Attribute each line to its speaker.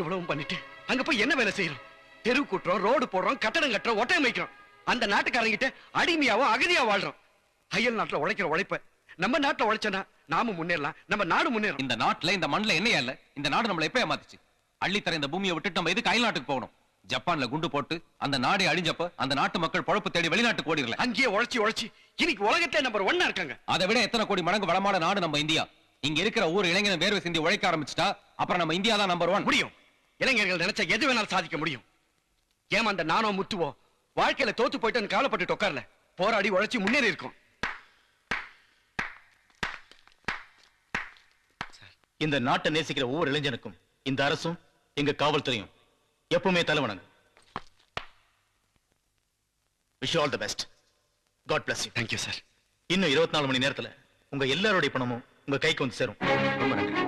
Speaker 1: இவ்வளவும் பண்ணிட்டு அங்க போய் என்ன வேலை செய்யறோம்? தெரு கூட்டுறோம், ரோடு போடுறோம், கட்டடம் கட்டுறோம், ஒட்டகம் வைக்கிறோம். அந்த நாட்டுக்காரங்கிட்ட அடிமையாவோ அகதியா வாழ்றோம். அயல் நாட்டுல உழைக்கிற உழைப்ப நம்ம நாட்டுல உழைச்சனா நாம முன்னேறலாம், நம்ம நாடு முன்னேறும்.
Speaker 2: இந்த நாட்டுல இந்த மண்ணுல என்னையா இல்ல? இந்த நாடு நம்மள எப்ப ஏமாத்துச்சு? அள்ளித்தர இந்த பூமியை விட்டுட்டு நம்ம எதுக்கு அயல் நாட்டுக்கு போகணும்? ஜப்பான்ல குண்டு போட்டு அந்த நாடே அழிஞ்சப்ப அந்த நாட்டு மக்கள் பொழப்பு தேடி வெளிநாட்டுக்கு ஓடிடல.
Speaker 1: அங்கேயே உழைச்சி இன்னைக்கு உலகத்துல நம்பர் 1 இருக்காங்க.
Speaker 2: அதை விட எத்தனை கோடி மடங்கு வளமான நாடு நம்ம இந்தியா. இங்க இருக்கிற ஊர் இளைஞன் வேர்வை சிந்தி உழைக்க ஆரம்பிச்சுட்டா அப்புறம் நம்ம இந்தியா தான் நம்பர் 1.
Speaker 1: முடியும். இளைஞர்கள் நினைச்சா எது வேணாலும் சாதிக்க முடியும். ஏமா அந்த நானோ முத்துவோ வாழ்க்கையில தோத்து போயிட்டு கவலைப்பட்டு உட்கார்ல, போராடி உழைச்சி முன்னேறி இருக்கும்.
Speaker 3: இந்த நாட்டை நேசிக்கிற ஒவ்வொரு இளைஞனுக்கும் இந்த அரசும் எங்க காவல்துறையும் எப்பவுமே தலைவணங்க. Wish you all the best. God bless you.
Speaker 1: Thank you, sir.
Speaker 3: இன்னும் 24 மணி நேரத்துல உங்க எல்லாருடைய பணமும் உங்க கைக்கு வந்து சேரும்.
Speaker 2: ரொம்ப நன்றி.